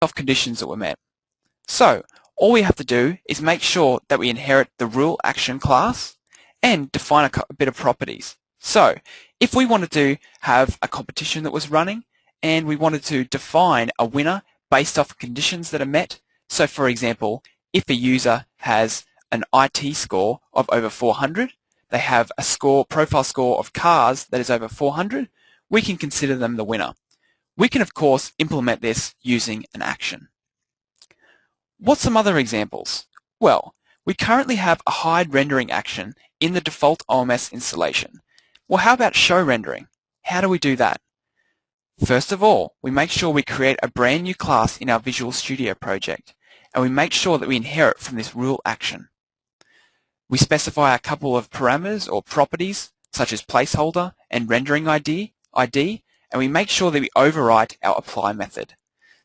of conditions that were met. So all we have to do is make sure that we inherit the rule action class and define a bit of properties. So if we wanted to have a competition that was running and we wanted to define a winner based off conditions that are met, so for example, if a user has an IT score of over 400, they have a profile score of cars that is over 400, we can consider them the winner. We can of course implement this using an action. What's some other examples? Well, we currently have a hide rendering action in the default OMS installation. Well, how about show rendering? How do we do that? First of all, we make sure we create a brand new class in our Visual Studio project, and we make sure that we inherit from this rule action. We specify a couple of parameters or properties, such as placeholder and rendering ID, and we make sure that we overwrite our apply method.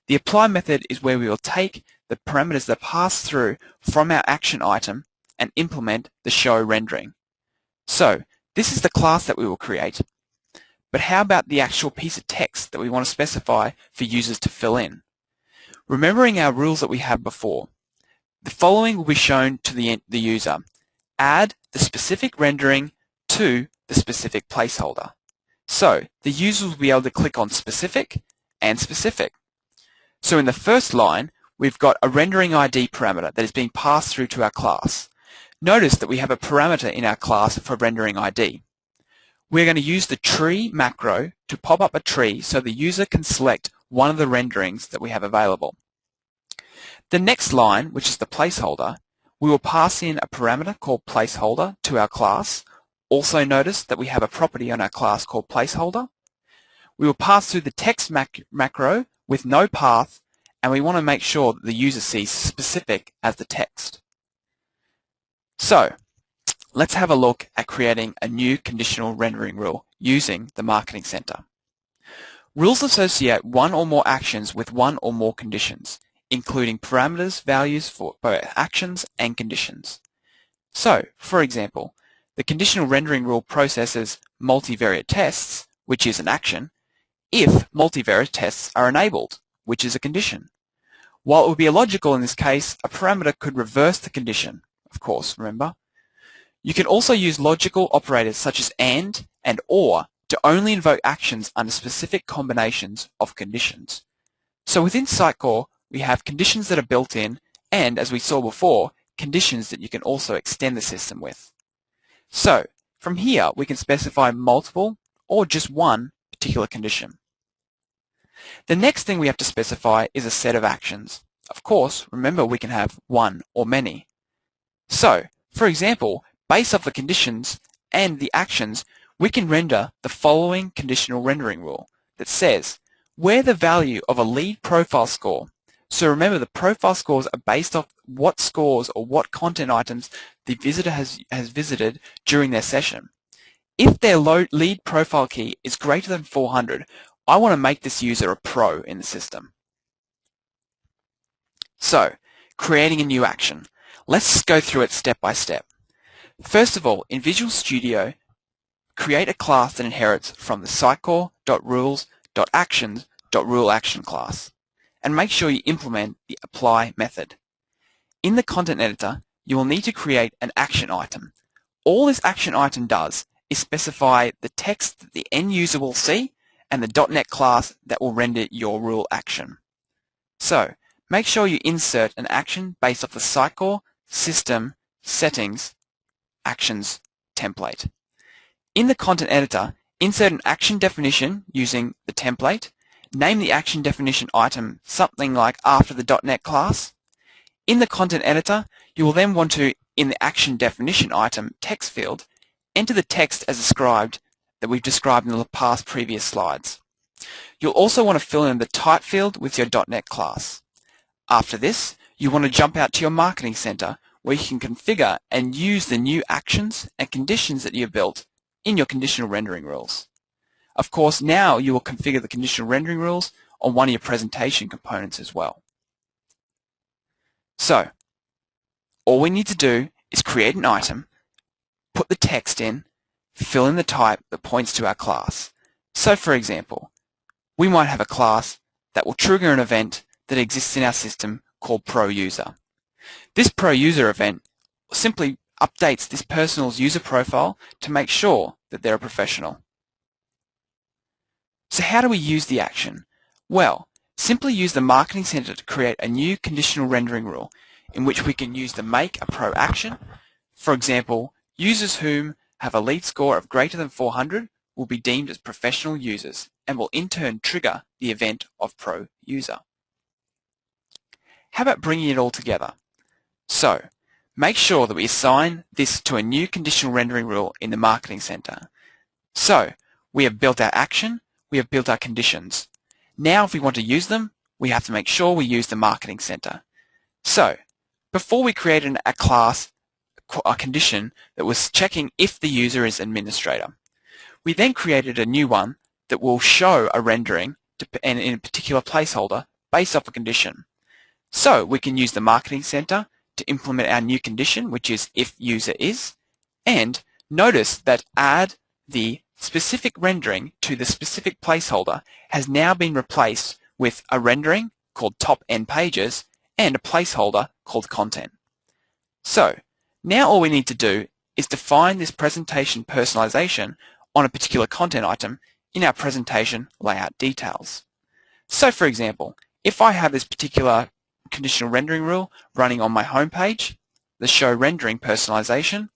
The apply method is where we will take the parameters that pass through from our action item and implement the show rendering. So this is the class that we will create. But how about the actual piece of text that we want to specify for users to fill in? Remembering our rules that we had before, the following will be shown to the user. Add the specific rendering to the specific placeholder. So the user will be able to click on specific and specific. So in the first line, we've got a rendering ID parameter that is being passed through to our class. Notice that we have a parameter in our class for rendering ID. We're going to use the tree macro to pop up a tree so the user can select one of the renderings that we have available. The next line, which is the placeholder, we will pass in a parameter called placeholder to our class. Also notice that we have a property on our class called placeholder. We will pass through the text macro with no path, and we want to make sure that the user sees specific as the text. So let's have a look at creating a new conditional rendering rule using the Marketing Center. Rules associate one or more actions with one or more conditions, including parameters, values for both actions and conditions. So, for example, the conditional rendering rule processes multivariate tests, which is an action, if multivariate tests are enabled, which is a condition. While it would be illogical in this case, a parameter could reverse the condition, of course, remember. You can also use logical operators such as and or to only invoke actions under specific combinations of conditions. So within Sitecore, we have conditions that are built in and, as we saw before, conditions that you can also extend the system with. So from here, we can specify multiple or just one particular condition. The next thing we have to specify is a set of actions. Of course, remember we can have one or many. So, for example, based off the conditions and the actions, we can render the following conditional rendering rule that says, where the value of a lead profile score, so remember the profile scores are based off what scores or what content items the visitor has visited during their session. If their lead profile key is greater than 400, I want to make this user a pro in the system. So, creating a new action. Let's go through it step by step. First of all, in Visual Studio, create a class that inherits from the sitecore.rules.actions.ruleAction class, and make sure you implement the apply method. In the content editor, you will need to create an action item. All this action item does is specify the text that the end user will see and the .NET class that will render your rule action. So, make sure you insert an action based off the Sitecore system settings actions template. In the content editor, insert an action definition using the template. Name the action definition item something like after the .NET class. In the content editor, you will then want to, in the action definition item text field, enter the text as described that we've described in the past previous slides. You'll also want to fill in the type field with your .NET class. After this, you want to jump out to your Marketing Center where you can configure and use the new actions and conditions that you've built in your conditional rendering rules. Of course, now you will configure the conditional rendering rules on one of your presentation components as well. So, all we need to do is create an item, put the text in, fill in the type that points to our class. So for example, we might have a class that will trigger an event that exists in our system called Pro User. This Pro User event simply updates this person's user profile to make sure that they're a professional. So how do we use the action? Well, simply use the Marketing Center to create a new conditional rendering rule in which we can use the make a pro action. For example, users whom have a lead score of greater than 400 will be deemed as professional users and will in turn trigger the event of Pro User. How about bringing it all together? So, make sure that we assign this to a new conditional rendering rule in the Marketing Center. So, we have built our action, we have built our conditions. Now if we want to use them, we have to make sure we use the Marketing Center. So, before we created a class, a condition that was checking if the user is administrator. We then created a new one that will show a rendering and in a particular placeholder based off a condition. So we can use the Marketing Center to implement our new condition, which is if user is, and notice that add the specific rendering to the specific placeholder has now been replaced with a rendering called top end pages and a placeholder called content. So now all we need to do is define this presentation personalization on a particular content item in our presentation layout details. So for example, if I have this particular conditional rendering rule running on my home page, the show rendering personalization,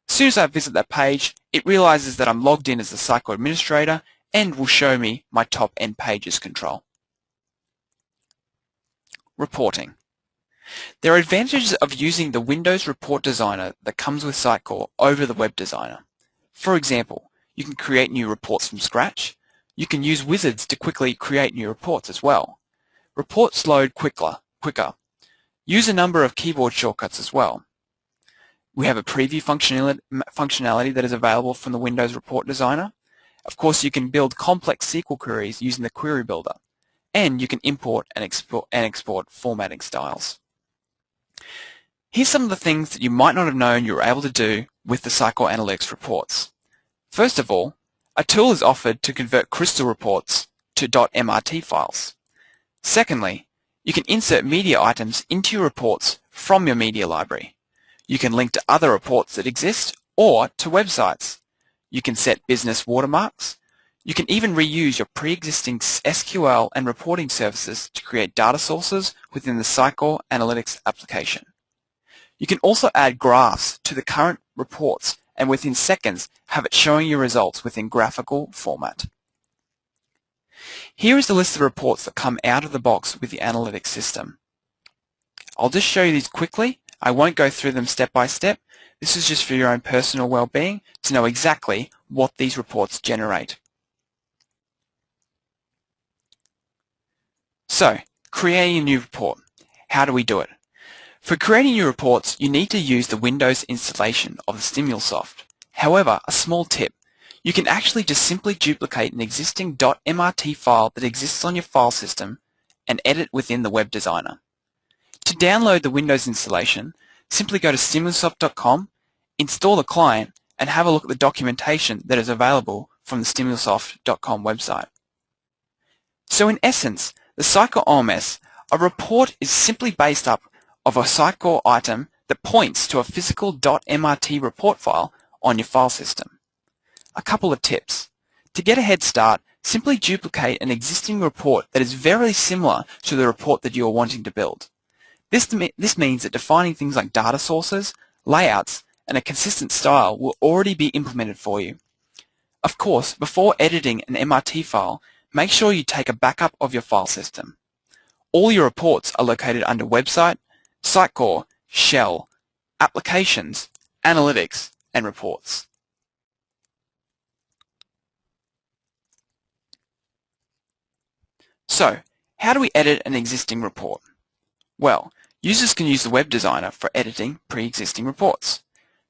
as soon as I visit that page, it realizes that I'm logged in as the Sitecore administrator and will show me my top end pages control. Reporting. There are advantages of using the Windows Report Designer that comes with Sitecore over the Web Designer. For example, you can create new reports from scratch. You can use wizards to quickly create new reports as well. Reports load quicker. Use a number of keyboard shortcuts as well. We have a preview functionality that is available from the Windows Report Designer. Of course, you can build complex SQL queries using the Query Builder, and you can import and export formatting styles. Here's some of the things that you might not have known you were able to do with the Sitecore Analytics reports. First of all, a tool is offered to convert Crystal reports to .mrt files. Secondly, you can insert media items into your reports from your media library. You can link to other reports that exist or to websites. You can set business watermarks. You can even reuse your pre-existing SQL and reporting services to create data sources within the Sitecore Analytics application. You can also add graphs to the current reports and within seconds have it showing you results within graphical format. Here is the list of reports that come out of the box with the analytics system. I'll just show you these quickly. I won't go through them step by step. This is just for your own personal well-being to know exactly what these reports generate. So, creating a new report. How do we do it? For creating new reports, you need to use the Windows installation of the StimulSoft. However, a small tip. You can actually just simply duplicate an existing .mrt file that exists on your file system and edit within the Web Designer. To download the Windows installation, simply go to stimulsoft.com, install the client, and have a look at the documentation that is available from the stimulsoft.com website. So in essence, the Sitecore OMS, a report is simply based up of a Sitecore item that points to a physical .mrt report file on your file system. A couple of tips. To get a head start, simply duplicate an existing report that is very similar to the report that you are wanting to build. This means that defining things like data sources, layouts, and a consistent style will already be implemented for you. Of course, before editing an MRT file, make sure you take a backup of your file system. All your reports are located under Website, Sitecore, Shell, Applications, Analytics, and Reports. So, how do we edit an existing report? Well, users can use the Web Designer for editing pre-existing reports.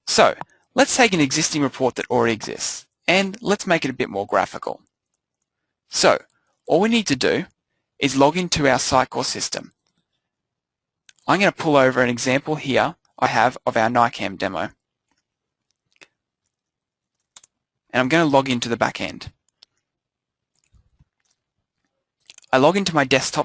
So, let's take an existing report that already exists, and let's make it a bit more graphical. So, all we need to do is log into our Sitecore system. I'm going to pull over an example here I have of our NICAM demo. And I'm going to log into the back end. I log into my desktop